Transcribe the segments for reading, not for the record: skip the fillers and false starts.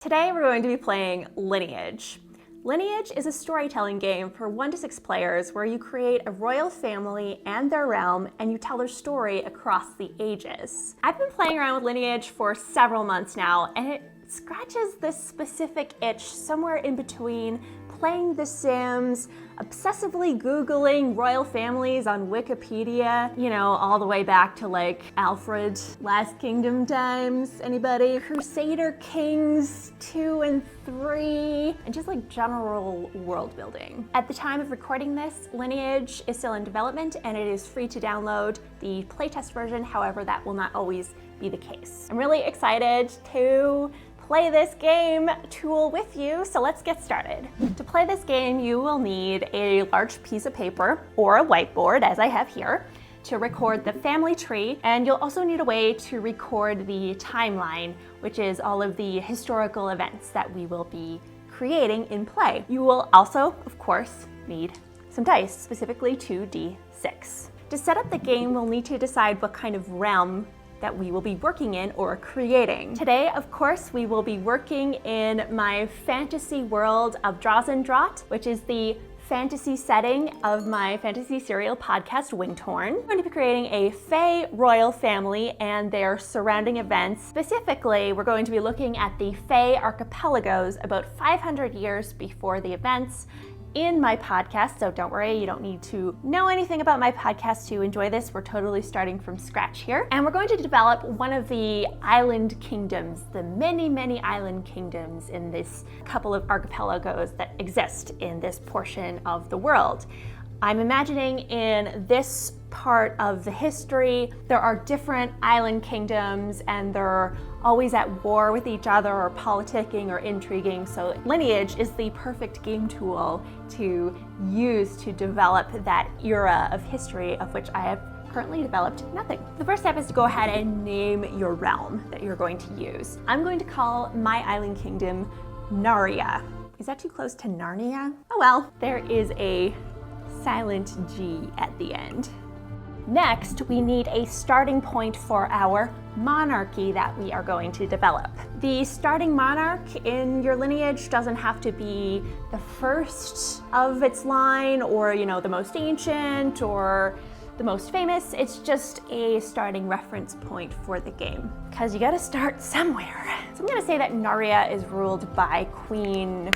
Today we're going to be playing Lineage. Lineage is a storytelling game for 1 to 6 players where you create a royal family and their realm and you tell their story across the ages. I've been playing around with Lineage for several months now and it scratches this specific itch somewhere in between playing The Sims, obsessively Googling royal families on Wikipedia, you know, all the way back to like Alfred, Last Kingdom times, anybody? Crusader Kings 2 and 3, and just like general world building. At the time of recording this, Lineage is still in development and it is free to download the playtest version, however, that will not always be the case. I'm really excited to play this game tool with you, so let's get started. To play this game, you will need a large piece of paper or a whiteboard, as I have here, to record the family tree, and you'll also need a way to record the timeline, which is all of the historical events that we will be creating in play. You will also, of course, need some dice, specifically 2d6. To set up the game, we'll need to decide what kind of realm that we will be working in or creating. Today, of course, we will be working in my fantasy world of Drazendraht, which is the fantasy setting of my fantasy serial podcast, Wingtorn. We're going to be creating a Fae royal family and their surrounding events. Specifically, we're going to be looking at the Fae archipelagos about 500 years before the events in my podcast, so don't worry, you don't need to know anything about my podcast to enjoy this. We're totally starting from scratch here. And we're going to develop one of the island kingdoms, the many island kingdoms in this couple of archipelagos that exist in this portion of the world. I'm imagining in this part of the history, there are different island kingdoms and they're always at war with each other or politicking or intriguing. So Lineage is the perfect game tool to use to develop that era of history of which I have currently developed nothing. The first step is to go ahead and name your realm that you're going to use. I'm going to call my island kingdom Naria. Is that too close to Narnia? Oh well, there is a silent G at the end. Next, we need a starting point for our monarchy that we are going to develop. The starting monarch in your lineage doesn't have to be the first of its line or, you know, the most ancient or the most famous. It's just a starting reference point for the game because you got to start somewhere. So I'm going to say that Naria is ruled by Queen,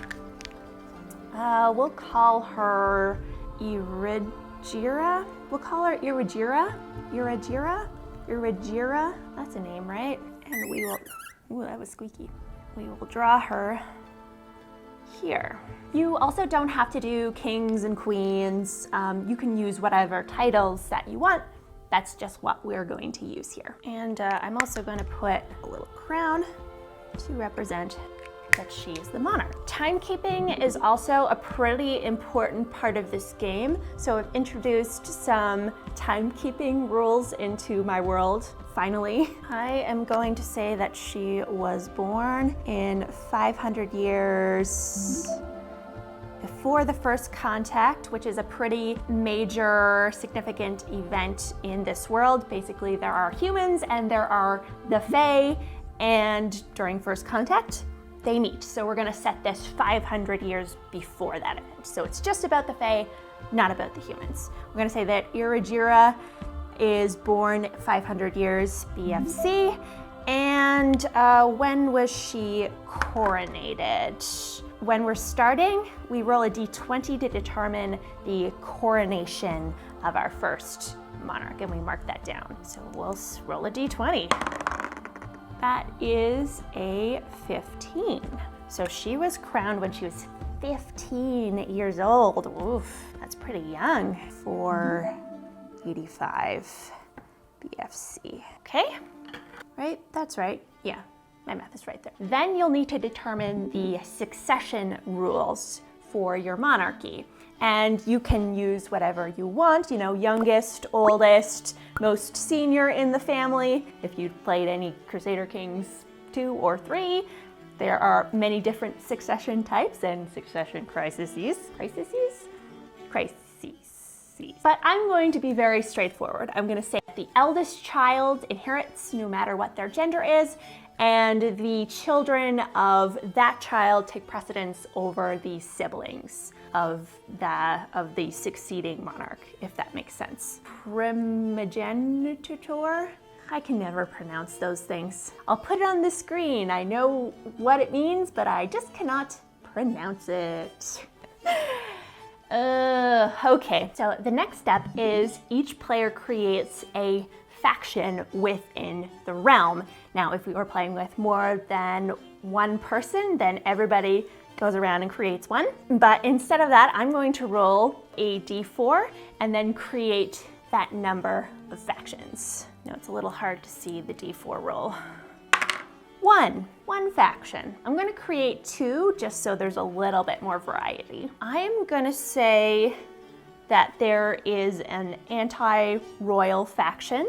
we'll call her Irigira? We'll call her Irigira? Irigira? That's a name, right? And we will, ooh, that was squeaky. We will draw her here. You also don't have to do kings and queens. You can use whatever titles that you want. That's just what we're going to use here. And I'm also going to put a little crown to represent that she is the monarch. Timekeeping is also a pretty important part of this game. So I've introduced some timekeeping rules into my world, finally. I am going to say that she was born in 500 years before the first contact, which is a pretty major, significant event in this world. Basically, there are humans and there are the Fae, and during first contact, they meet. So we're gonna set this 500 years before that event. So it's just about the Fae, not about the humans. We're gonna say that Irigira is born 500 years BFC, and when was she coronated? When we're starting, we roll a d20 to determine the coronation of our first monarch, and we mark that down. So we'll roll a d20. That is a 15. So she was crowned when she was 15 years old. Oof, that's pretty young for 85 BFC. Okay, right? That's right. Yeah, my math is right there. Then you'll need to determine the succession rules for your monarchy. And you can use whatever you want, you know, youngest, oldest, most senior in the family. If you've played any Crusader Kings 2 or 3, there are many different succession types and succession crises. But I'm going to be very straightforward. I'm going to say the eldest child inherits no matter what their gender is, and the children of that child take precedence over the siblings of the succeeding monarch, if that makes sense. Primogenitor? I can never pronounce those things. I'll put it on the screen. I know what it means, but I just cannot pronounce it. Okay, so the next step is each player creates a faction within the realm. Now, if we were playing with more than one person, then everybody goes around and creates one. But instead of that, I'm going to roll a d4 and then create that number of factions. Now, it's a little hard to see the d4 roll. One faction. I'm going to create 2 just so there's a little bit more variety. I'm going to say that there is an anti-royal faction.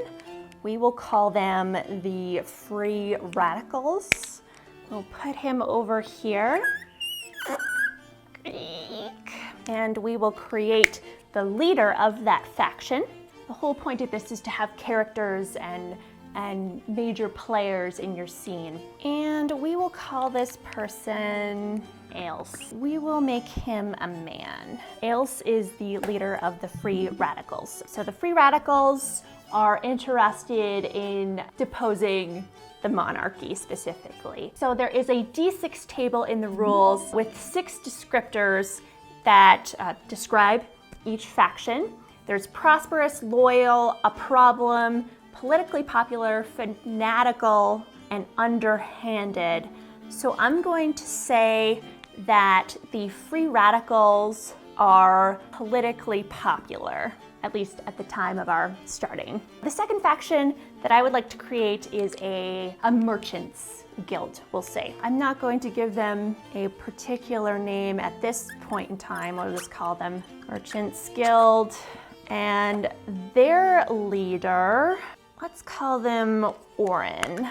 We will call them the Free Radicals. We'll put him over here. And we will create the leader of that faction. The whole point of this is to have characters and major players in your scene. And we will call this person Ails. We will make him a man. Ails is the leader of the Free Radicals. So the Free Radicals are interested in deposing the monarchy specifically. So there is a D6 table in the rules with 6 descriptors that describe each faction. There's prosperous, loyal, a problem, politically popular, fanatical, and underhanded. So I'm going to say that the Free Radicals are politically popular, at least at the time of our starting. The second faction that I would like to create is a merchants guild, we'll say. I'm not going to give them a particular name at this point in time. I'll just call them Merchants Guild. And their leader, let's call them Orin.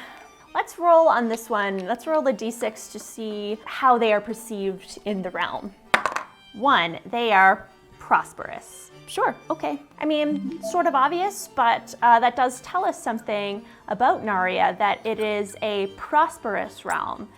Let's roll on this one. Let's roll the d6 to see how they are perceived in the realm. 1, they are prosperous. Sure, okay. I mean, sort of obvious, but that does tell us something about Narya, that it is a prosperous realm.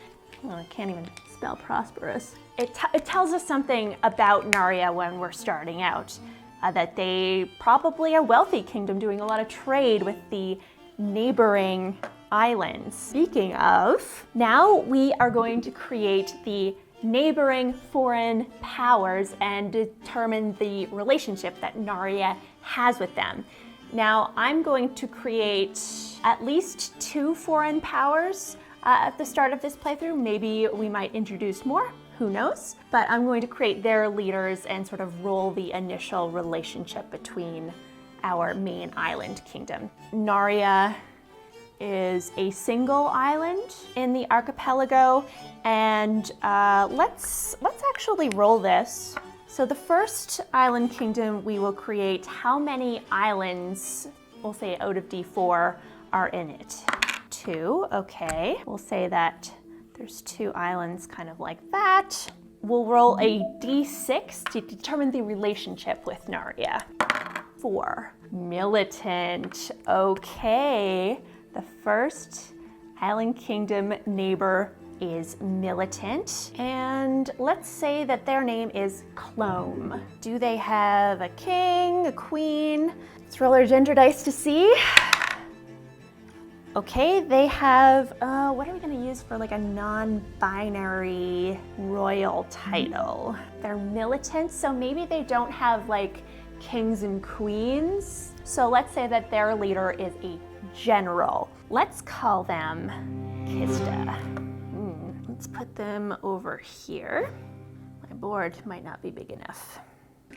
Oh, I can't even spell prosperous. It tells us something about Narya when we're starting out, that they probably a wealthy kingdom doing a lot of trade with the neighboring islands. Speaking of, now we are going to create the neighboring foreign powers and determine the relationship that Narya has with them. Now, I'm going to create at least 2 foreign powers at the start of this playthrough. Maybe we might introduce more, who knows? But I'm going to create their leaders and sort of roll the initial relationship between our main island kingdom. Narya is a single island in the archipelago, and let's actually roll this. So the first island kingdom we will create, how many islands, we'll say out of D4, are in it? 2, okay. We'll say that there's 2 islands kind of like that. We'll roll a D6 to determine the relationship with Narya. 4, militant, okay. The first island kingdom neighbor is militant, and let's say that their name is Clome. Do they have a king, a queen? Let's roll our gender dice to see. Okay, they have, what are we gonna use for like a non-binary royal title? They're militant, so maybe they don't have like kings and queens. So let's say that their leader is a general. Let's call them Kista. Let's put them over here. My board might not be big enough.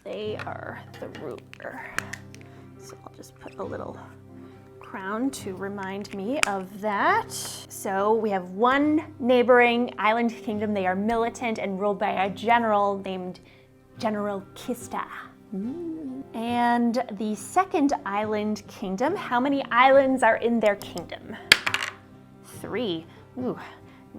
They are the ruler. So I'll just put a little crown to remind me of that. So we have 1 neighboring island kingdom. They are militant and ruled by a general named General Kista. And the second island kingdom, how many islands are in their kingdom? 3. Ooh,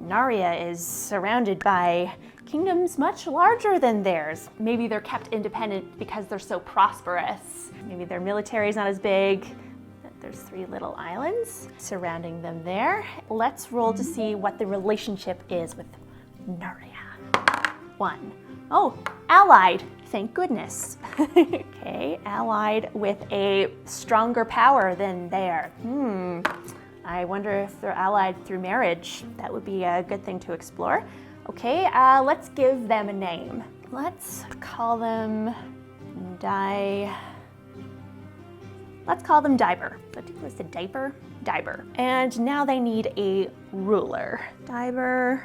Narya is surrounded by kingdoms much larger than theirs. Maybe they're kept independent because they're so prosperous. Maybe their military is not as big. There's 3 little islands surrounding them there. Let's roll to see what the relationship is with Naria. 1. Oh, allied. Thank goodness. Okay, allied with a stronger power than they are. I wonder if they're allied through marriage. That would be a good thing to explore. Okay, let's give them a name. Let's call them Let's call them Diber. Was it Diaper? Diber. And now they need a ruler. Diber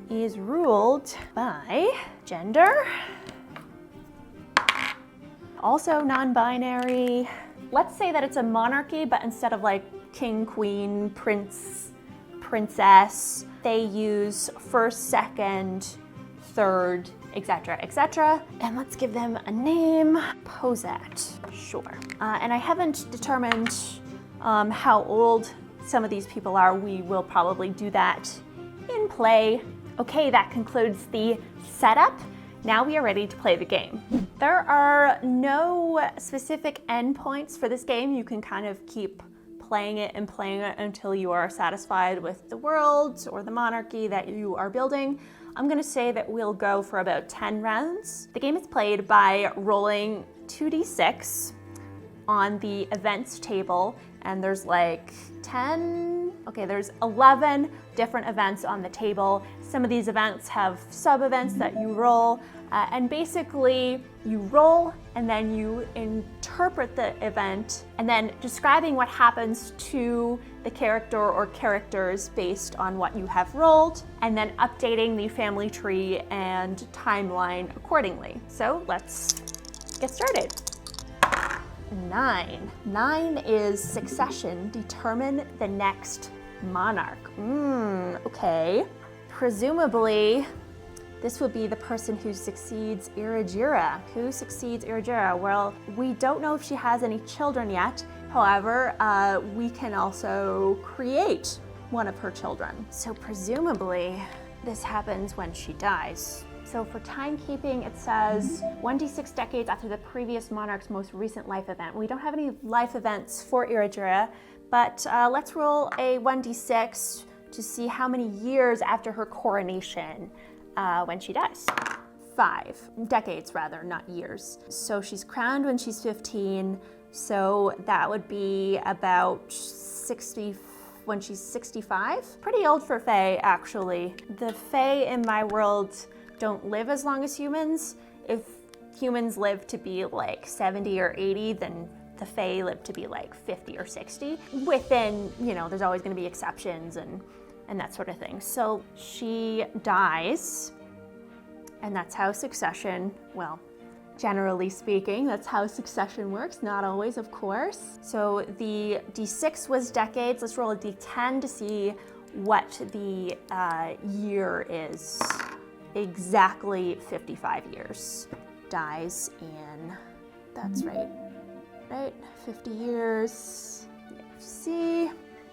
is ruled by gender. Also non-binary. Let's say that it's a monarchy, but instead of like king, queen, prince, princess, they use first, second, third, etc., etc. And let's give them a name. Posat. Sure. And I haven't determined how old some of these people are. We will probably do that in play. Okay, that concludes the setup. Now we are ready to play the game. There are no specific endpoints for this game. You can kind of keep playing it until you are satisfied with the world or the monarchy that you are building. I'm gonna say that we'll go for about 10 rounds. The game is played by rolling 2d6 on the events table, and there's like there's 11 different events on the table. Some of these events have sub-events that you roll, and basically you roll and then you interpret the event and then describing what happens to the character or characters based on what you have rolled, and then updating the family tree and timeline accordingly. So let's get started. 9. 9 is succession. Determine the next monarch. Okay. Presumably, this would be the person who succeeds Iragira. Who succeeds Iragira? Well, we don't know if she has any children yet. However, we can also create one of her children. So presumably, this happens when she dies. So for timekeeping, it says 1d6 decades after the previous monarch's most recent life event. We don't have any life events for Iragira, but let's roll a 1d6 to see how many years after her coronation when she dies. 5 decades rather, not years. So she's crowned when she's 15, so that would be about 60 when she's 65. Pretty old for Fae, actually. The Fae in my world don't live as long as humans. If humans live to be like 70 or 80, then the Fae live to be like 50 or 60. Within, there's always gonna be exceptions and that sort of thing. So she dies, and that's how succession, well, generally speaking, that's how succession works. Not always, of course. So the D6 was decades. Let's roll a D10 to see what the year is. Exactly 55 years. Dies in, that's right, 50 years. See,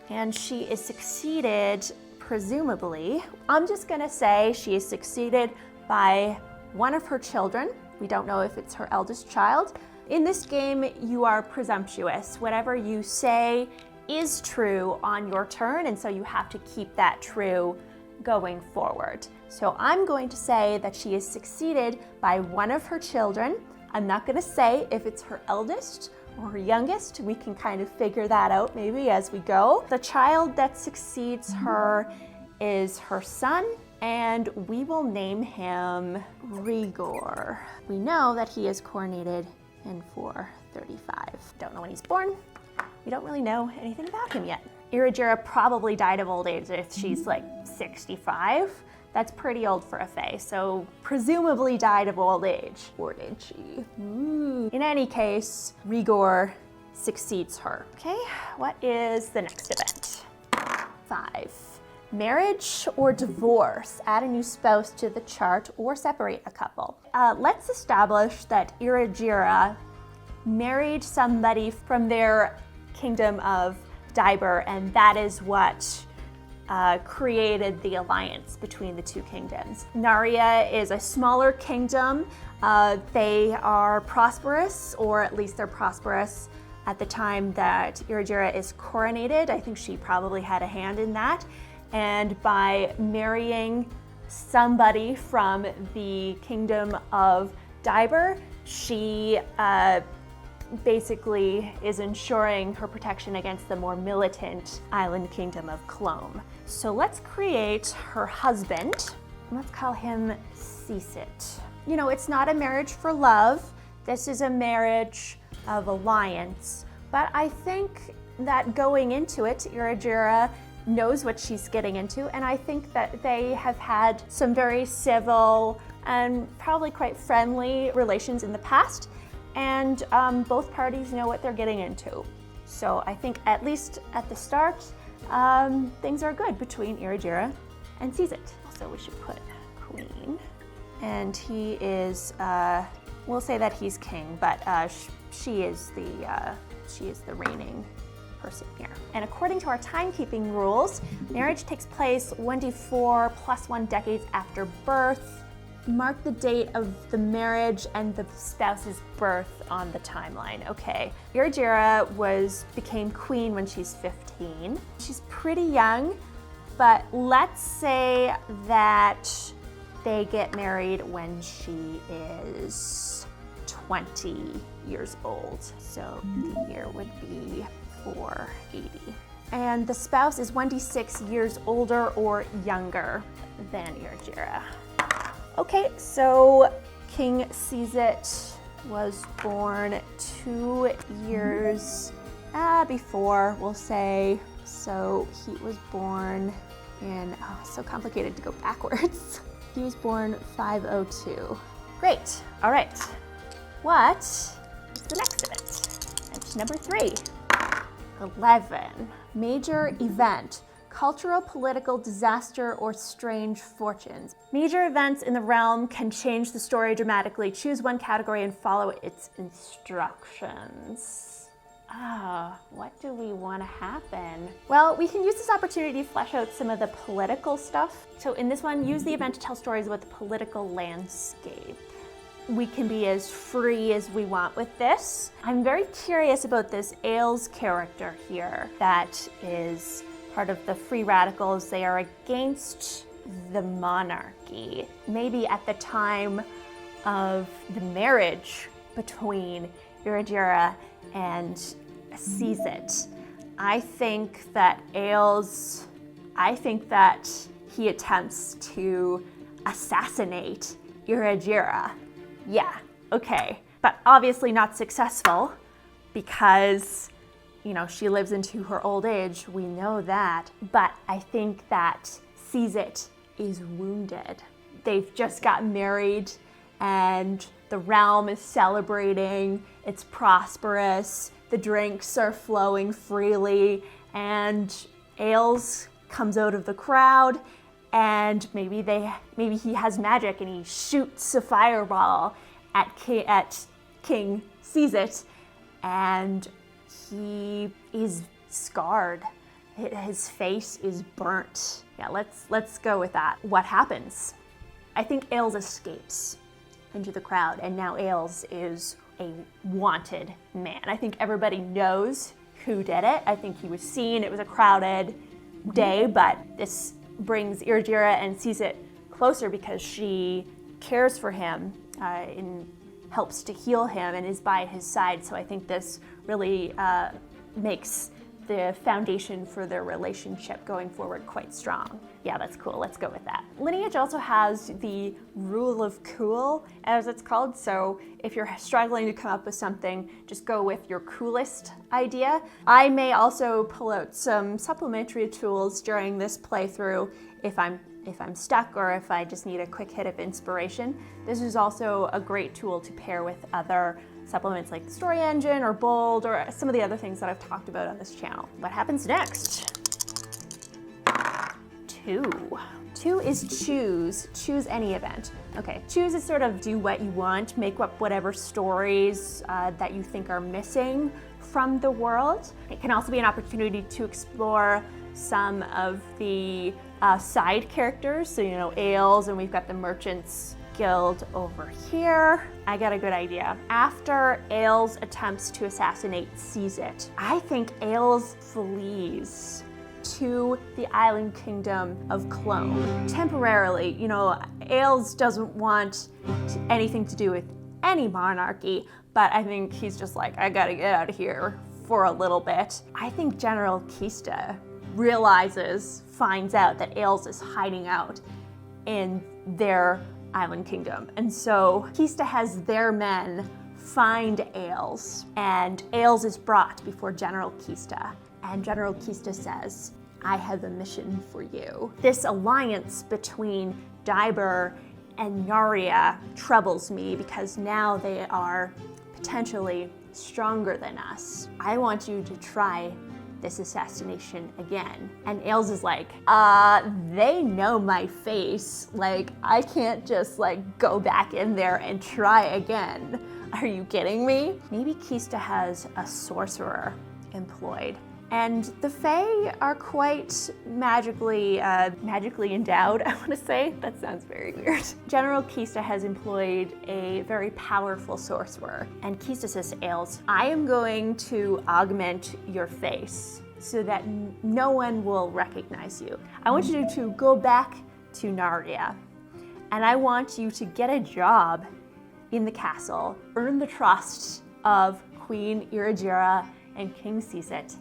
and she is succeeded, presumably, I'm just gonna say she is succeeded by one of her children. We don't know if it's her eldest child. In this game, you are presumptuous. Whatever you say is true on your turn, and so you have to keep that true going forward. So I'm going to say that she is succeeded by one of her children. I'm not gonna say if it's her eldest or her youngest. We can kind of figure that out maybe as we go. The child that succeeds her is her son, and we will name him Rigor. We know that he is coronated in 435. Don't know when he's born. We don't really know anything about him yet. Iragira probably died of old age if she's like 65. That's pretty old for a Fae, so presumably died of old age. Or did she? In any case, Rigor succeeds her. Okay, what is the next event? 5. Marriage or divorce. Add a new spouse to the chart or separate a couple. Let's establish that Iragira married somebody from their kingdom of Diber, and that is what created the alliance between the two kingdoms. Naria is a smaller kingdom. They are prosperous, or at least they're prosperous at the time that Irajira is coronated. I think she probably had a hand in that. And by marrying somebody from the kingdom of Dibur, she basically is ensuring her protection against the more militant island kingdom of Clome. So let's create her husband. Let's call him Ceasit. You know, it's not a marriage for love. This is a marriage of alliance. But I think that going into it, Irajira knows what she's getting into, and I think that they have had some very civil and probably quite friendly relations in the past, and both parties know what they're getting into. So I think at least at the start, things are good between Irajira and Ceasit. So we should put queen, and he is, we'll say that he's king, but she is the reigning person here. And according to our timekeeping rules, marriage takes place 1d4 + 1 decades after birth. Mark the date of the marriage and the spouse's birth on the timeline. Okay, Irajira became queen when she's 15. She's pretty young, but let's say that they get married when she is 20 years old. So the year would be 480. And the spouse is 1d6 years older or younger than Irajira. Okay, so King Ceasit was born 2 years before, we'll say. So he was born in, so complicated to go backwards. He was born 502. Great, all right. What is the next event? Event number 3. 11. Major event. Cultural, political, disaster, or strange fortunes. Major events in the realm can change the story dramatically. Choose one category and follow its instructions. What do we want to happen? Well, we can use this opportunity to flesh out some of the political stuff. So in this one, use the event to tell stories about the political landscape. We can be as free as we want with this. I'm very curious about this Ailes character here that is part of the Free Radicals. They are against the monarchy. Maybe at the time of the marriage between Irajira and Ceasit. I think that Ailes, he attempts to assassinate Irajira. Yeah, okay, but obviously not successful because, you know, she lives into her old age, we know that. But I think that Ceasit is wounded. They've just got married and the realm is celebrating, it's prosperous, the drinks are flowing freely, and Ailes comes out of the crowd, and maybe he has magic and he shoots a fireball at King Ceasit, and he is scarred. His face is burnt. Yeah, let's go with that. What happens? I think Ailes escapes into the crowd, and now Ailes is a wanted man. I think everybody knows who did it. I think he was seen. It was a crowded day, but this brings Irajira and Ceasit closer because she cares for him and helps to heal him and is by his side. So I think this really makes the foundation for their relationship going forward quite strong. Yeah, that's cool. Let's go with that. Lineage also has the rule of cool, as it's called. So if you're struggling to come up with something, just go with your coolest idea. I may also pull out some supplementary tools during this playthrough if I'm stuck or if I just need a quick hit of inspiration. This is also a great tool to pair with other supplements like the Story Engine or Bold or some of the other things that I've talked about on this channel. What happens next? 2. 2 is choose. Choose any event. Okay, choose is sort of do what you want, make up whatever stories that you think are missing from the world. It can also be an opportunity to explore some of the side characters. So, you know, Ailes, and we've got the merchant's guild over here. I got a good idea. After Ailes attempts to assassinate Seizit, I think Ailes flees to the island kingdom of Clone. Temporarily, you know, Ailes doesn't want anything to do with any monarchy, but I think he's just like, I gotta get out of here for a little bit. I think General Kista finds out that Ailes is hiding out in their island kingdom. And so Kista has their men find Ailes, and Ailes is brought before General Kista. And General Kista says, I have a mission for you. This alliance between Daiber and Narya troubles me because now they are potentially stronger than us. I want you to try this assassination again. And Ailes is like, they know my face. Like, I can't just like go back in there and try again. Are you kidding me? Maybe Kista has a sorcerer employed. And the Fae are quite magically endowed, I want to say. That sounds very weird. General Kista has employed a very powerful sorcerer. And Kista says to Ailes, I am going to augment your face so that no one will recognize you. I want you to go back to Narya. And I want you to get a job in the castle, earn the trust of Queen Iragira and King Seizit.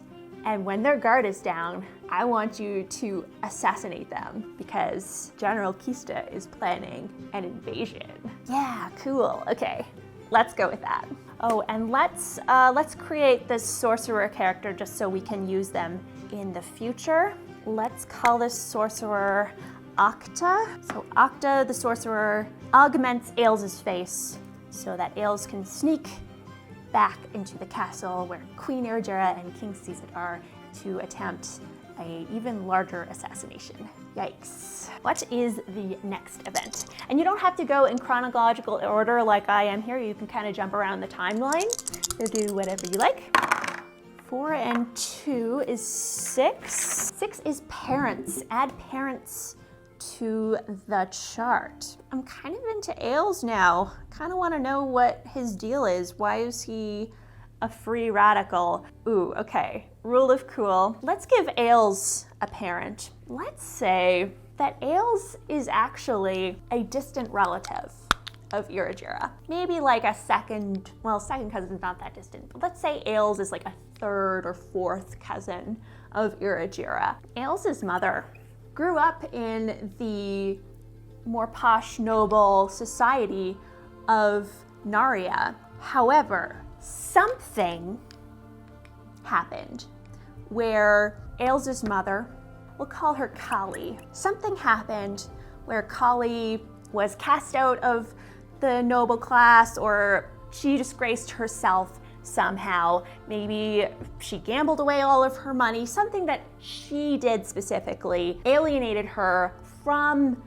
And when their guard is down, I want you to assassinate them because General Kista is planning an invasion. Yeah, cool. Okay, let's go with that. Oh, and let's create this sorcerer character just so we can use them in the future. Let's call this sorcerer Octa. So Octa, the sorcerer, augments Ailes' face so that Ailes can sneak back into the castle where Queen Iragira and King Seizit are to attempt an even larger assassination. Yikes. What is the next event? And you don't have to go in chronological order like I am here. You can kind of jump around the timeline. So do whatever you like. 4 and 2 is 6. 6 is parents. Add parents to the chart. I'm kind of into Ailes now. Kind of want to know what his deal is. Why is he a free radical? Ooh, okay. Rule of cool. Let's give Ailes a parent. Let's say that Ailes is actually a distant relative of Iragira. Maybe like a second cousin's not that distant, but let's say Ailes is like a third or fourth cousin of Iragira. Ailes' mother grew up in the more posh, noble society of Narya. However, something happened where Ailes' mother, we'll call her Kali. Something happened where Kali was cast out of the noble class, or she disgraced herself somehow. Maybe she gambled away all of her money. Something that she did specifically alienated her from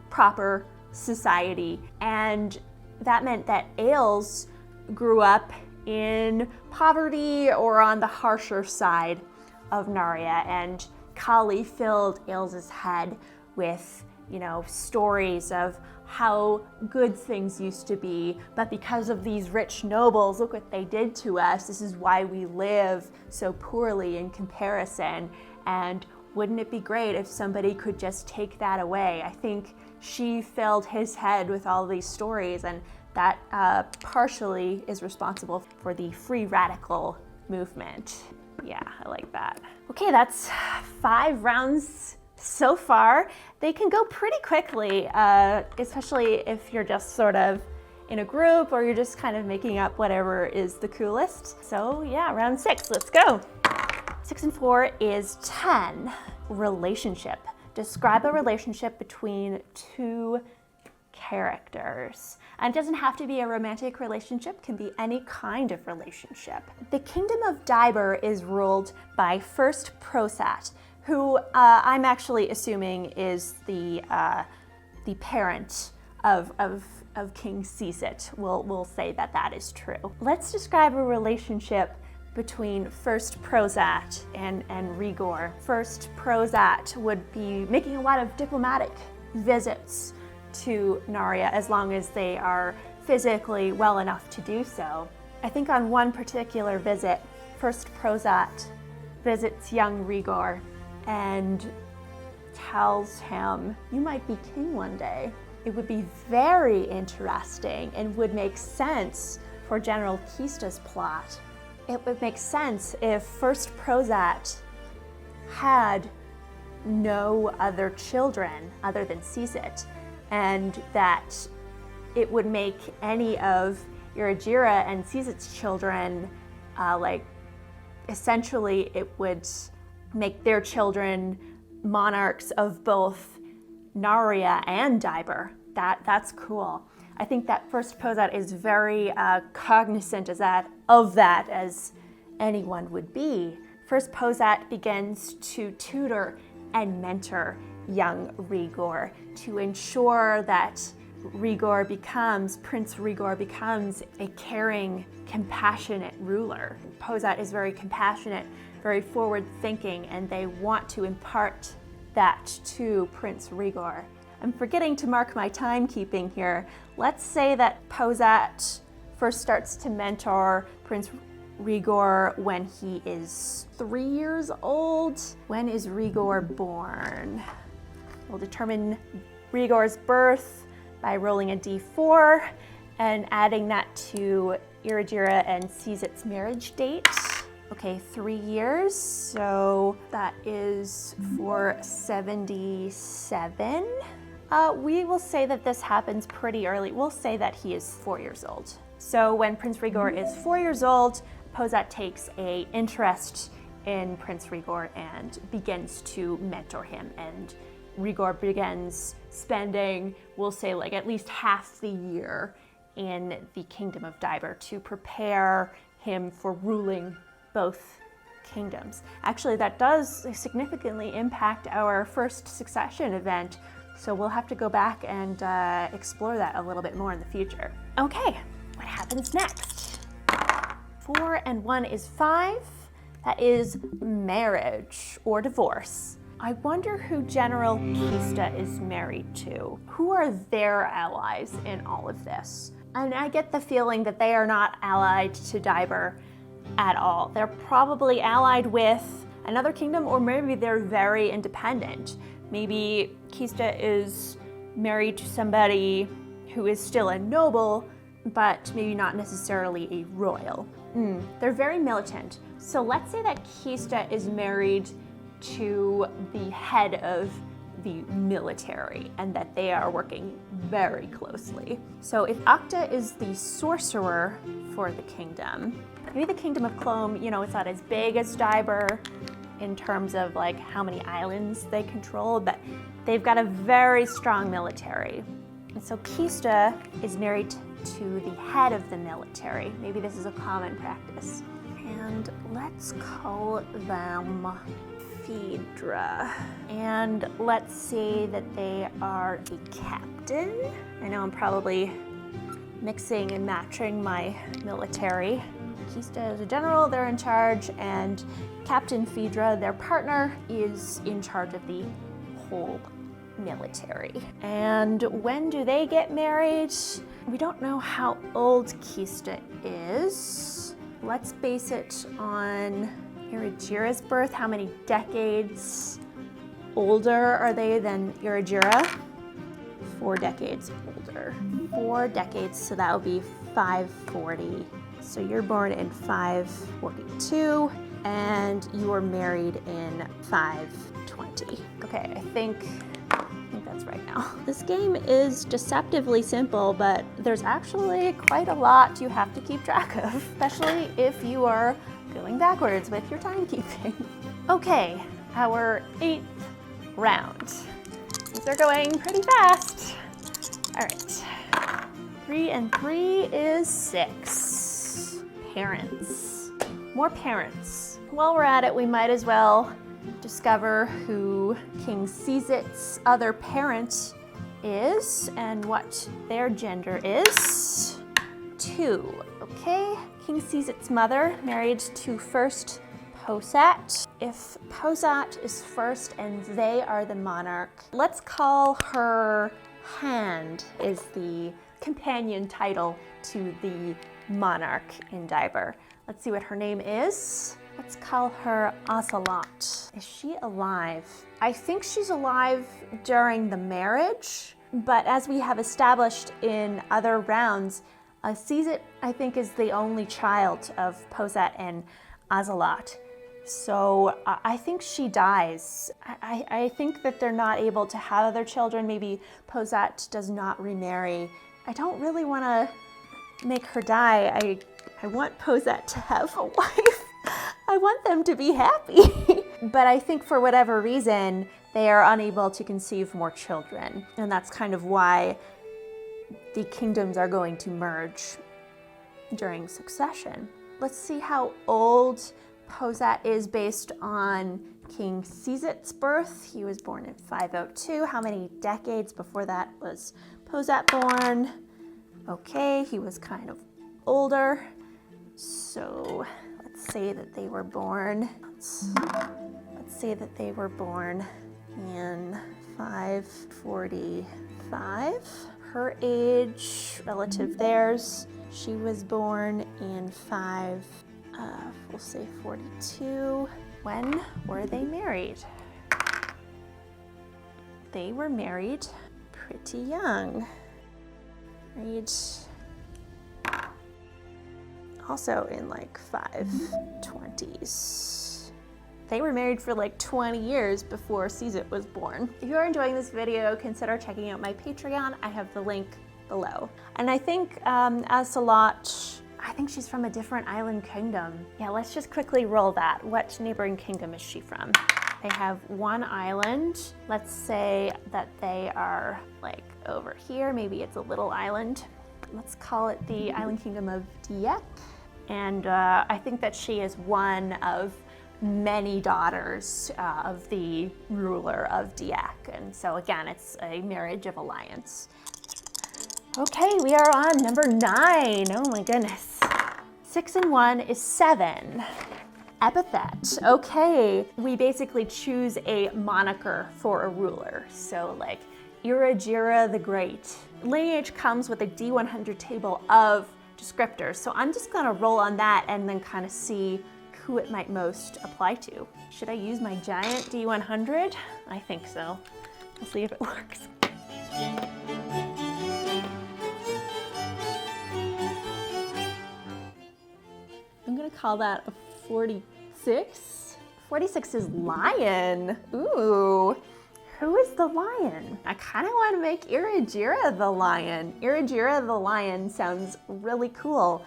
proper society. And that meant that Ailes grew up in poverty or on the harsher side of Narya. And Kali filled Ailes' head with, stories of how good things used to be, but because of these rich nobles, look what they did to us. This is why we live so poorly in comparison. And wouldn't it be great if somebody could just take that away? I think she filled his head with all these stories, and that partially is responsible for the free radical movement. Yeah, I like that. Okay, that's 5 rounds so far. They can go pretty quickly, especially if you're just sort of in a group or you're just kind of making up whatever is the coolest. So yeah, round 6, let's go. 6 and 4 is 10. Relationship. Describe a relationship between 2 characters. And it doesn't have to be a romantic relationship, it can be any kind of relationship. The kingdom of Daiber is ruled by First Prosat, who I'm actually assuming is the parent of King Seizit. We'll say that is true. Let's describe a relationship between First Prosat and Rigor. First Prosat would be making a lot of diplomatic visits to Narya as long as they are physically well enough to do so. I think on one particular visit, first Prozat visits young Rigor and tells him, "You might be king one day." It would be very interesting and would make sense for General Kista's plot. It would make sense if first Prozat had no other children other than Sisit, and that it would make any of Iragira and Sisit's children, essentially it would make their children monarchs of both Narya and Dibur. That's cool. I think that first Prozat is very cognizant of that as anyone would be. First Prozat begins to tutor and mentor young Rigor to ensure that Prince Rigor becomes a caring, compassionate ruler. Prozat is very compassionate, very forward-thinking, and they want to impart that to Prince Rigor. I'm forgetting to mark my timekeeping here. Let's say that Prozat first starts to mentor Prince Rigor when he is 3 years old. When is Rigor born? We'll determine Rigor's birth by rolling a d4 and adding that to Iragira and Sisit's marriage date. Okay, 3 years, so that is 477. We will say that this happens pretty early. We'll say that he is 4 years old. So when Prince Rigor is 4 years old, Prozat takes an interest in Prince Rigor and begins to mentor him, and Rigor begins spending, we'll say, at least half the year in the Kingdom of Dibur to prepare him for ruling both kingdoms. Actually, that does significantly impact our first succession event, so we'll have to go back and explore that a little bit more in the future. Okay, what happens next? 4 and 1 is 5. That is marriage or divorce. I wonder who General Kista is married to. Who are their allies in all of this? And I get the feeling that they are not allied to Dibur at all. They're probably allied with another kingdom, or maybe they're very independent. Maybe Kista is married to somebody who is still a noble, but maybe not necessarily a royal. They're very militant. So let's say that Kista is married to the head of the military and that they are working very closely. So if Akta is the sorcerer for the kingdom, maybe the Kingdom of Clome, it's not as big as Dibur in terms of how many islands they control, but they've got a very strong military. And so Kista is married to the head of the military. Maybe this is a common practice. And let's call them Phaedra. And let's say that they are a captain. I know I'm probably mixing and matching my military. Kista is a general, they're in charge, and Captain Phaedra, their partner, is in charge of the whole military. And when do they get married? We don't know how old Kista is. Let's base it on Irigira's birth. How many decades older are they than Iragira? 4 decades older. 4 decades, so that would be 540. So you're born in 542, and you were married in 520. Okay, I think that's right now. This game is deceptively simple, but there's actually quite a lot you have to keep track of, especially if you are going backwards with your timekeeping. Okay, our 8th round. These are going pretty fast. All right, 3 and 3 is 6. Parents. More parents. While we're at it, we might as well discover who King Sisit's other parent is and what their gender is. 2. Okay, King Sisit's mother married to first Prozat. If Prozat is first and they are the monarch, let's call her Hand is the companion title to the monarch in Dibur. Let's see what her name is. Let's call her Ocelot. Is she alive? I think she's alive during the marriage, but as we have established in other rounds, Cizit, I think, is the only child of Posat and Ocelot. So I think she dies. I think that they're not able to have other children. Maybe Posat does not remarry. I don't really want to make her die. I want Posat to have a wife. I want them to be happy. But I think for whatever reason, they are unable to conceive more children. And that's kind of why the kingdoms are going to merge during succession. Let's see how old Posat is based on King Cizit's birth. He was born in 502. How many decades before that was Posat born? Okay, he was kind of older. So let's say that they were born. Let's say that they were born in 545. Her age relative theirs, she was born in we'll say 42. When were they married? They were married pretty young. Married also in like 520s. They were married for like 20 years before Cizit was born. If you're enjoying this video, consider checking out my Patreon. I have the link below. And I think Ocelot, I think she's from a different island kingdom. Yeah, let's just quickly roll that. What neighboring kingdom is she from? They have one island. Let's say that they are like over here. Maybe it's a little island. Let's call it the island kingdom of Dieppe. And I think that she is one of many daughters of the ruler of Dieppe. And so again, it's a marriage of alliance. Okay, we are on number 9. Oh my goodness. 6 and 1 is 7. Epithet. Okay, we basically choose a moniker for a ruler. So like Iragira the Great. Lineage comes with a D100 table of descriptors. So I'm just gonna roll on that and then kind of see who it might most apply to. Should I use my giant D100? I think so. We'll see if it works. I'm gonna call that a 46. 46 is lion. Ooh, who is the lion? I kind of want to make Iragira the lion. Iragira the lion sounds really cool.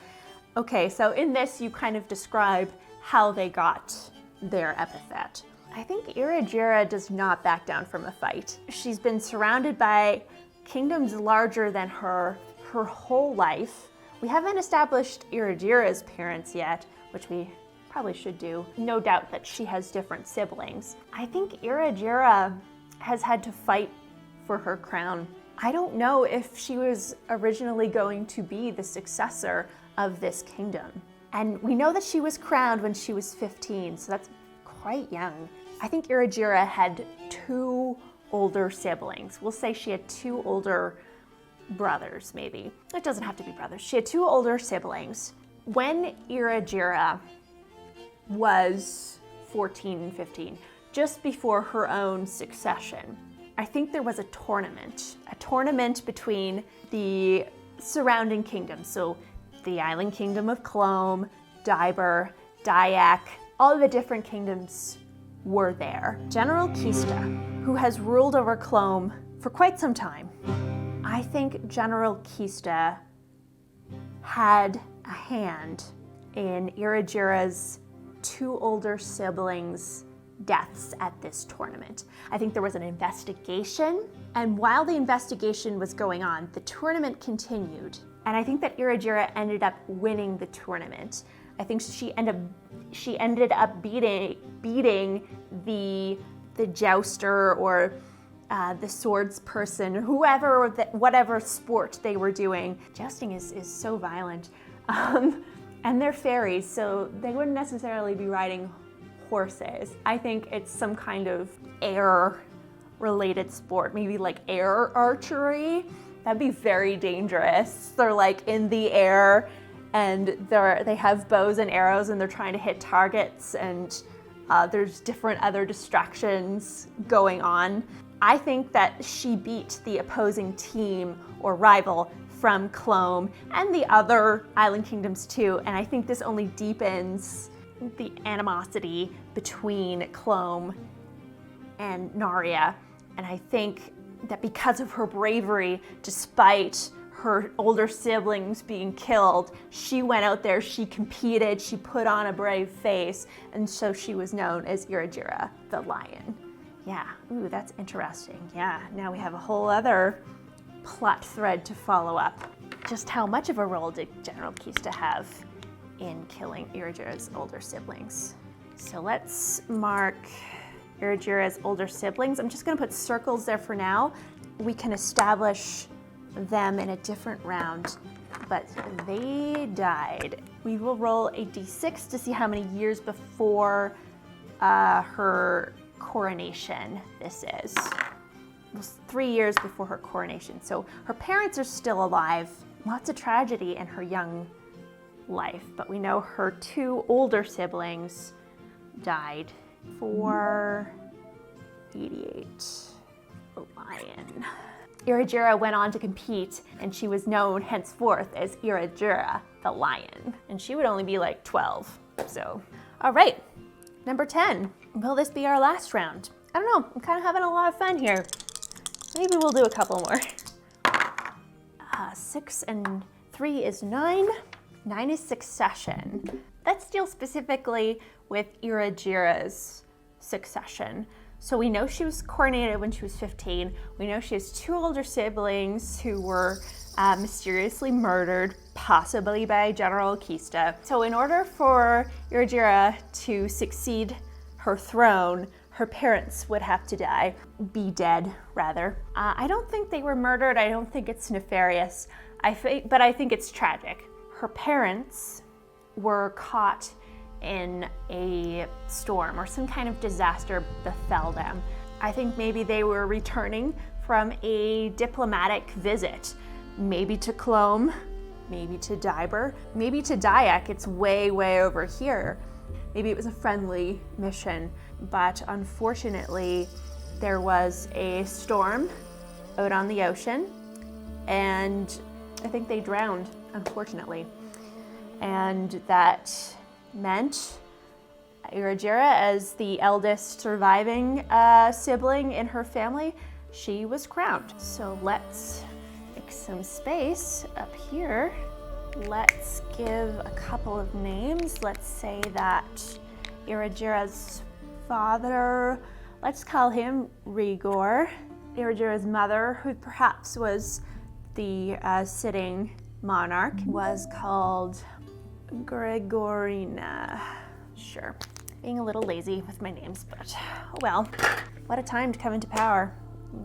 Okay, so in this you kind of describe how they got their epithet. I think Iragira does not back down from a fight. She's been surrounded by kingdoms larger than her whole life. We haven't established Iragira's parents yet, which we probably should do. No doubt that she has different siblings. I think Iragira has had to fight for her crown. I don't know if she was originally going to be the successor of this kingdom. And we know that she was crowned when she was 15, so that's quite young. I think Iragira had 2 older siblings. We'll say she had 2 older brothers, maybe. It doesn't have to be brothers. She had 2 older siblings. When Iragira was 14 and 15, just before her own succession, I think there was a tournament between the surrounding kingdoms. So the island kingdom of Clome, Dibur, Dyack, all the different kingdoms were there. General Kista, who has ruled over Clome for quite some time, I think General Kista had a hand in Iragira's 2 older siblings' deaths at this tournament. I think there was an investigation, and while the investigation was going on, the tournament continued. And I think that Iragira ended up winning the tournament. I think she ended up beating the jouster or the swords person, whoever, whatever sport they were doing. Jousting is so violent. And they're fairies, so they wouldn't necessarily be riding horses. I think it's some kind of air related sport, maybe like air archery. That'd be very dangerous. They're like in the air and they have bows and arrows and they're trying to hit targets, and there's different other distractions going on. I think that she beat the opposing team or rival from Clome and the other island kingdoms too, and I think this only deepens the animosity between Clome and Naria. And I think that because of her bravery, despite her older siblings being killed, she went out there, she competed, she put on a brave face, and so she was known as Iragira, the lion. Yeah, ooh, that's interesting. Yeah, now we have a whole other plot thread to follow up. Just how much of a role did General Kista have in killing Irigira's older siblings? So let's mark Irigira's older siblings. I'm just gonna put circles there for now. We can establish them in a different round, but they died. We will roll a d6 to see how many years before her coronation this is. It was 3 years before her coronation. So her parents are still alive. Lots of tragedy in her young life, but we know her 2 older siblings died. 488. The lion. Irigira went on to compete, and she was known henceforth as Irigira the lion. And she would only be like 12. So, all right, number 10. Will this be our last round? I don't know, I'm kind of having a lot of fun here. Maybe we'll do a couple more. 6 and 3 is 9. 9 is succession. Let's deal specifically with Irigira's succession. So we know she was coronated when she was 15. We know she has 2 older siblings who were mysteriously murdered, possibly by General Kista. So in order for Irigira to succeed her throne, her parents would have to die, be dead rather. I don't think they were murdered. I don't think it's nefarious, but I think it's tragic. Her parents were caught in a storm or some kind of disaster befell them. I think maybe they were returning from a diplomatic visit, maybe to Clome, maybe to Dibur, maybe to Dayak. It's way, way over here. Maybe it was a friendly mission, but unfortunately there was a storm out on the ocean, and I think they drowned, unfortunately. And that meant Irigira, as the eldest surviving sibling in her family, she was crowned. So let's make some space up here. Let's give a couple of names. Let's say that Irigira's father, let's call him Rigor. Irigira's mother, who perhaps was the sitting monarch, was called Gregorina. Sure, being a little lazy with my names, but oh well. What a time to come into power.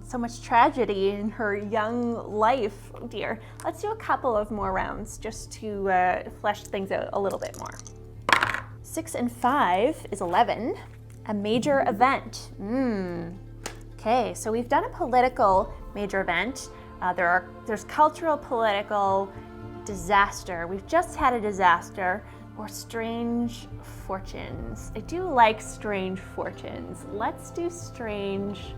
So much tragedy in her young life. Oh dear. Let's do a couple of more rounds just to flesh things out a little bit more. 6 and 5 is 11. A major event. Okay, so we've done a political major event. There's cultural, political, disaster. We've just had a disaster, or strange fortunes. I do like strange fortunes. Let's do strange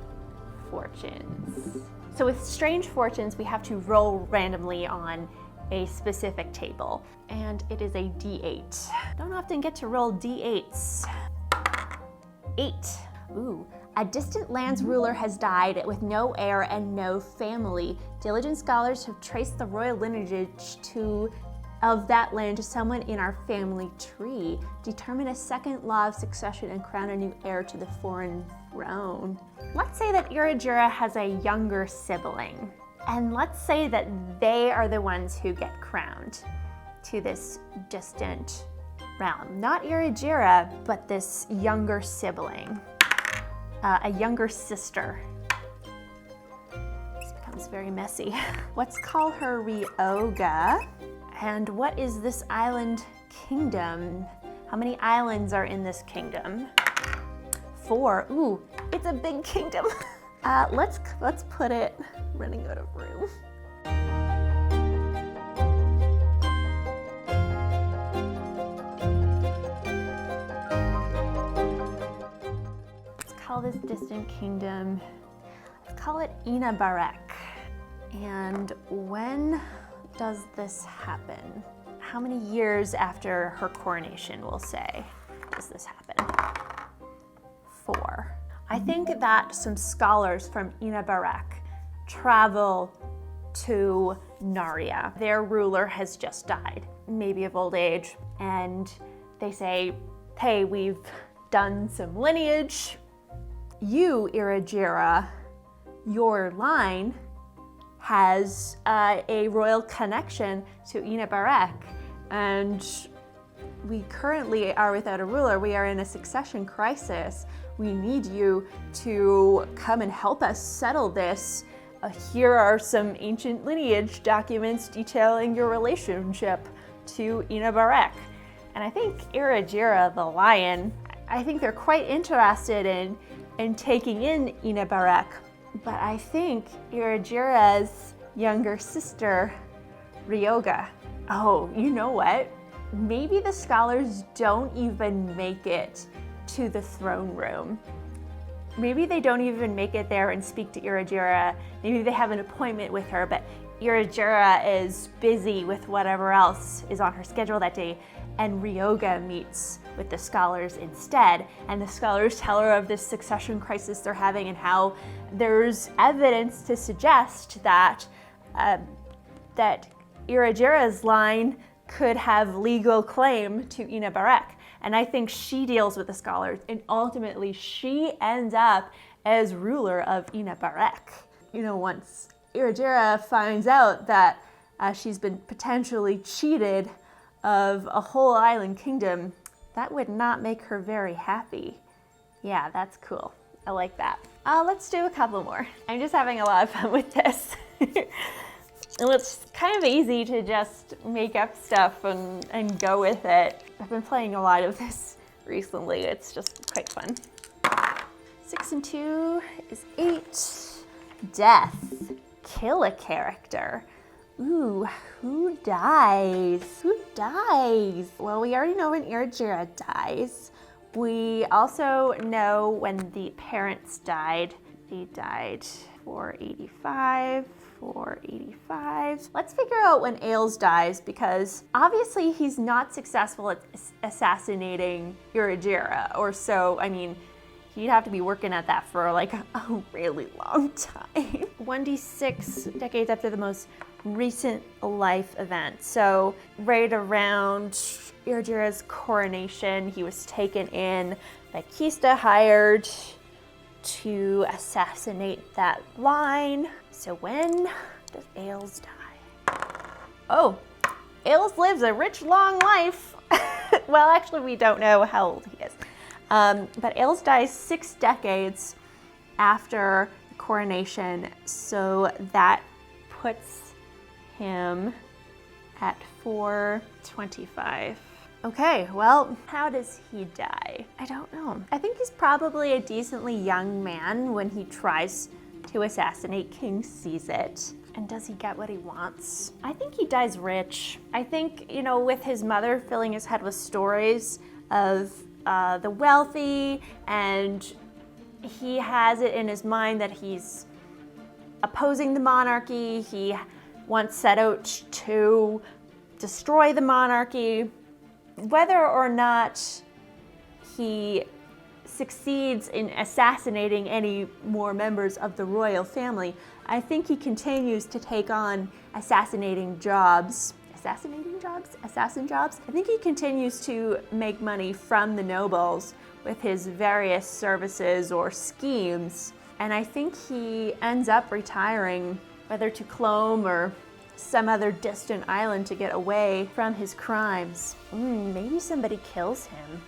fortunes. So with strange fortunes, we have to roll randomly on a specific table, and it is a D8. Don't often get to roll D8s. 8. Ooh. A distant land's ruler has died with no heir and no family. Diligent scholars have traced the royal lineage of that land to someone in our family tree. Determine a second law of succession and crown a new heir to the foreign throne. Let's say that Irigira has a younger sibling, and let's say that they are the ones who get crowned to this distant realm. Not Irigira, but this younger sibling. A younger sister. This becomes very messy. Let's call her Ryoga. And what is this island kingdom? How many islands are in this kingdom? 4. Ooh, it's a big kingdom. Let's put it, running out of room. Let's call this distant kingdom, let's call it Inabarek. And when does this happen? How many years after her coronation, we'll say, does this happen? 4. I think that some scholars from Inabarek travel to Naria. Their ruler has just died, maybe of old age, and they say, hey, we've done some lineage. You, Iragira, your line has a royal connection to Inabarek, and we currently are without a ruler. We are in a succession crisis. We need you to come and help us settle this. Here are some ancient lineage documents detailing your relationship to Inabarek. And I think Iragira, the lion, I think they're quite interested in taking in Inabarek. But I think Iragira's younger sister, Ryoga, oh, you know what? Maybe the scholars don't even make it to the throne room. Maybe they don't even make it there and speak to Iragira. Maybe they have an appointment with her, but Iragira is busy with whatever else is on her schedule that day, and Ryoga meets with the scholars instead. And the scholars tell her of this succession crisis they're having and how there's evidence to suggest that that Iragira's line could have legal claim to Inabarek. And I think she deals with the scholars, and ultimately she ends up as ruler of Inabarek. You know, once Iragira finds out that she's been potentially cheated of a whole island kingdom, that would not make her very happy. Yeah, that's cool. I like that. Let's do a couple more. I'm just having a lot of fun with this. And it's kind of easy to just make up stuff and go with it. I've been playing a lot of this recently. It's just quite fun. 6 and 2 is 8. Death. Kill a character. Ooh, who dies? Who dies? Well, we already know when Iragira dies. We also know when the parents died. They died 485. 485. Let's figure out when Ailes dies, because obviously he's not successful at assassinating Iragira, or so, I mean, he'd have to be working at that for like a really long time. 1d6 decades after the most recent life event. So right around Iragira's coronation, he was taken in by Kista, hired to assassinate that line. So when does Ailes die? Oh, Ailes lives a rich, long life. Well, actually, we don't know how old he is. But Ailes dies 6 decades after the coronation, so that puts him at 425. Okay, well, how does he die? I don't know. I think he's probably a decently young man when he tries to assassinate King Caesar. And does he get what he wants? I think he dies rich. I think, you know, with his mother filling his head with stories of the wealthy, and he has it in his mind that he's opposing the monarchy. He once set out to destroy the monarchy. Whether or not he succeeds in assassinating any more members of the royal family, I think he continues to take on assassin jobs. I think he continues to make money from the nobles with his various services or schemes. And I think he ends up retiring, whether to Clome or some other distant island, to get away from his crimes. Maybe somebody kills him.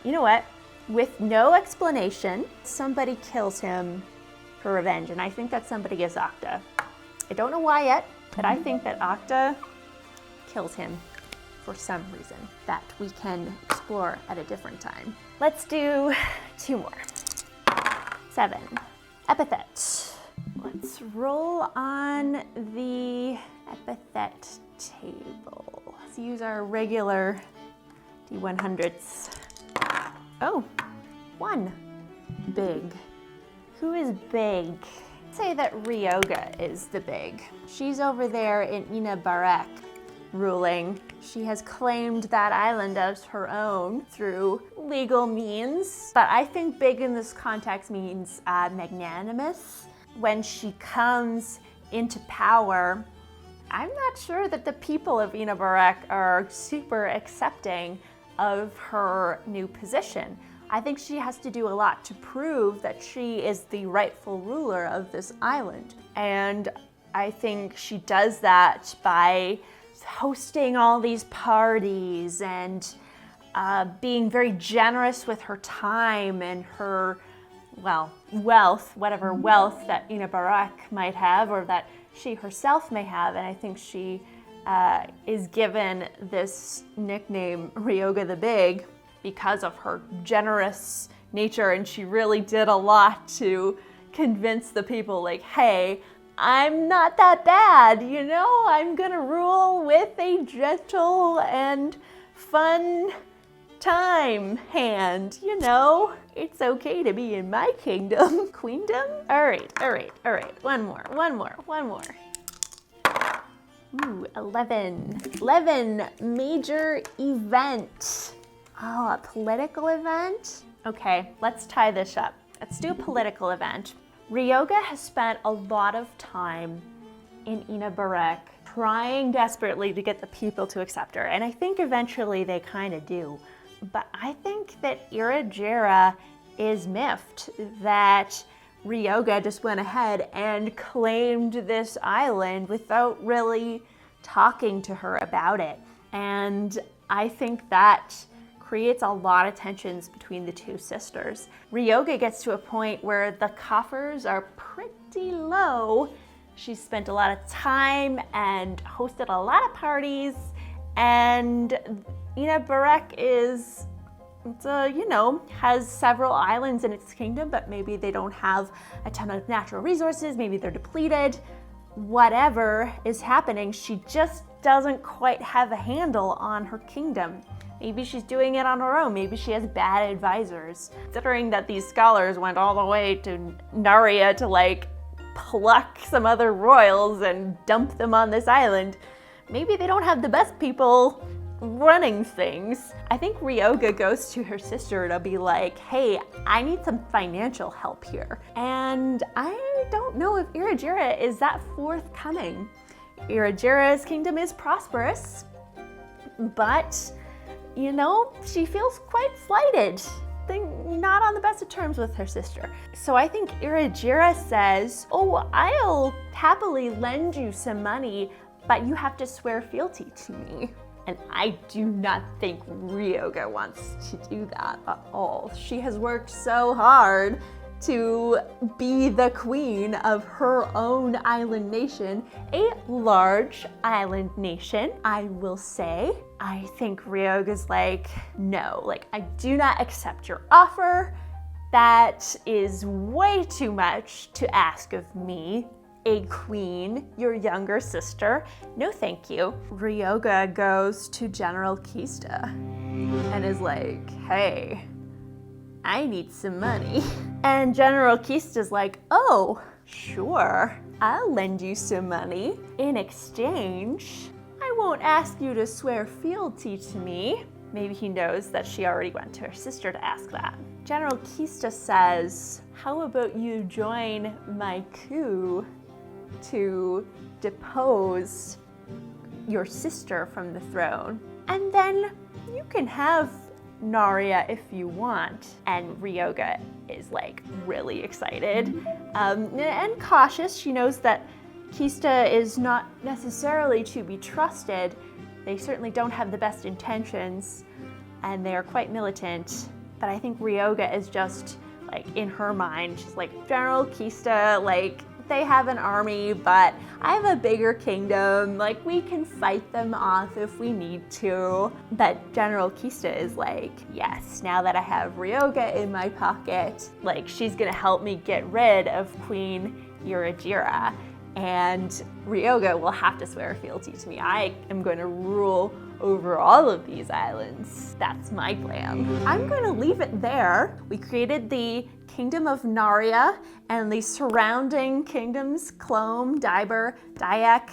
You know what? With no explanation, somebody kills him for revenge, and I think that somebody is Octa. I don't know why yet, but I think that Octa kills him for some reason that we can explore at a different time. Let's do 2 more. 7. Epithet. Let's roll on the epithet table. Let's use our regular D100s. Oh, 1. Big. Who is big? I'd say that Ryoga is the big. She's over there in Ina Barak ruling. She has claimed that island as her own through legal means, but I think big in this context means magnanimous. When she comes into power, I'm not sure that the people of Ina Barak are super accepting of her new position. I think she has to do a lot to prove that she is the rightful ruler of this island. And I think she does that by hosting all these parties and being very generous with her time and her, well, wealth, whatever wealth that Ina Barak might have or that she herself may have. And I think she is given this nickname, Ryoga the Big, because of her generous nature. And she really did a lot to convince the people, like, hey, I'm not that bad, you know? I'm gonna rule with a gentle and fun time hand, you know? It's okay to be in my kingdom. Queendom? All right. One more. Ooh, 11. 11, major event. Oh, a political event? Okay, let's tie this up. Let's do a political event. Ryoga has spent a lot of time in Ina Barak trying desperately to get the people to accept her, and I think eventually they kind of do. But I think that Irajira is miffed that Ryoga just went ahead and claimed this island without really talking to her about it. And I think that creates a lot of tensions between the two sisters. Ryoga gets to a point where the coffers are pretty low. She's spent a lot of time and hosted a lot of parties, and Ina Barak is, has several islands in its kingdom, but maybe they don't have a ton of natural resources, maybe they're depleted. Whatever is happening, she just doesn't quite have a handle on her kingdom. Maybe she's doing it on her own. Maybe she has bad advisors. Considering that these scholars went all the way to Narya to pluck some other royals and dump them on this island, maybe they don't have the best people running things. I think Ryoga goes to her sister to be like, hey, I need some financial help here. And I don't know if Irajira is that forthcoming. Irajira's kingdom is prosperous, but she feels quite slighted. Not on the best of terms with her sister. So I think Irajira says, oh, I'll happily lend you some money, but you have to swear fealty to me. And I do not think Ryoga wants to do that at all. She has worked so hard to be the queen of her own island nation, a large island nation, I will say. I think Ryoga's like, no, I do not accept your offer. That is way too much to ask of me, a queen, your younger sister. No, thank you. Ryoga goes to General Kista and is like, hey, I need some money. And General Kista's like, oh, sure, I'll lend you some money. In exchange, I won't ask you to swear fealty to me. Maybe he knows that she already went to her sister to ask that. General Kista says, how about you join my coup to depose your sister from the throne, and then you can have Narya if you want. And Ryoga is really excited and cautious. She knows that Kista is not necessarily to be trusted. They certainly don't have the best intentions, and they are quite militant. But I think Ryoga is just in her mind, she's like, General Kista they have an army, but I have a bigger kingdom. Like, we can fight them off if we need to. But General Kista is like, yes, now that I have Ryoga in my pocket, like, she's gonna help me get rid of Queen Urajira. And Ryoga will have to swear fealty to me. I am going to rule over all of these islands. That's my plan. I'm going to leave it there. We created the Kingdom of Naria and the surrounding kingdoms, Clome, Daiber, Dayak,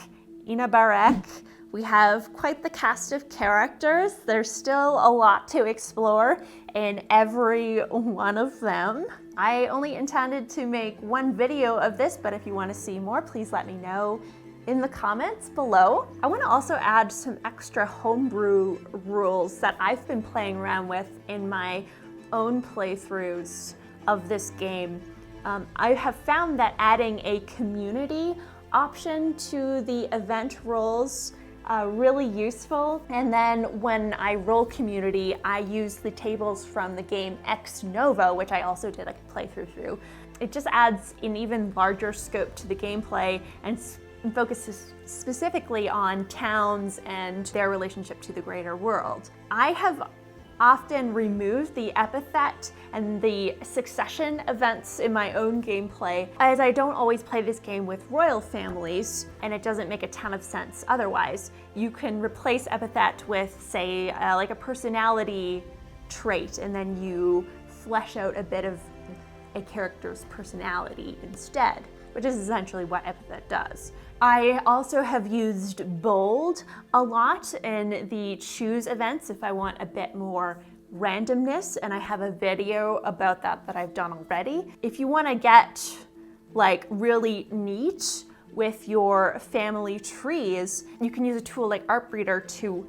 Inabarek. We have quite the cast of characters. There's still a lot to explore in every one of them. I only intended to make one video of this, but if you want to see more, please let me know in the comments below. I want to also add some extra homebrew rules that I've been playing around with in my own playthroughs of this game. I have found that adding a community option to the event rules really useful. And then when I roll community, I use the tables from the game Ex Novo, which I also did a playthrough through. It just adds an even larger scope to the gameplay and focuses specifically on towns and their relationship to the greater world. I have often removed the epithet and the succession events in my own gameplay, as I don't always play this game with royal families, and it doesn't make a ton of sense otherwise. You can replace epithet with, say, like a personality trait, and then you flesh out a bit of a character's personality instead, which is essentially what epithet does. I also have used bold a lot in the choose events if I want a bit more randomness, and I have a video about that I've done already. If you want to get like really neat with your family trees, you can use a tool like ArtBreeder to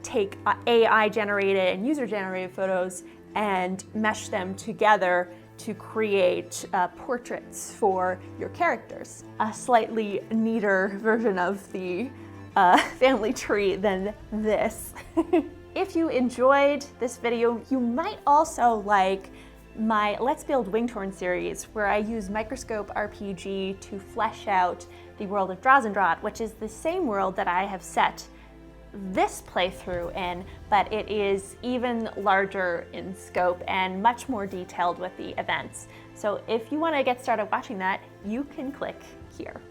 take AI generated and user generated photos and mesh them together to create portraits for your characters. A slightly neater version of the family tree than this. If you enjoyed this video, you might also like my Let's Build Wingtorn series, where I use Microscope RPG to flesh out the world of Drazendraht, which is the same world that I have set this playthrough in, but it is even larger in scope and much more detailed with the events. So if you want to get started watching that, you can click here.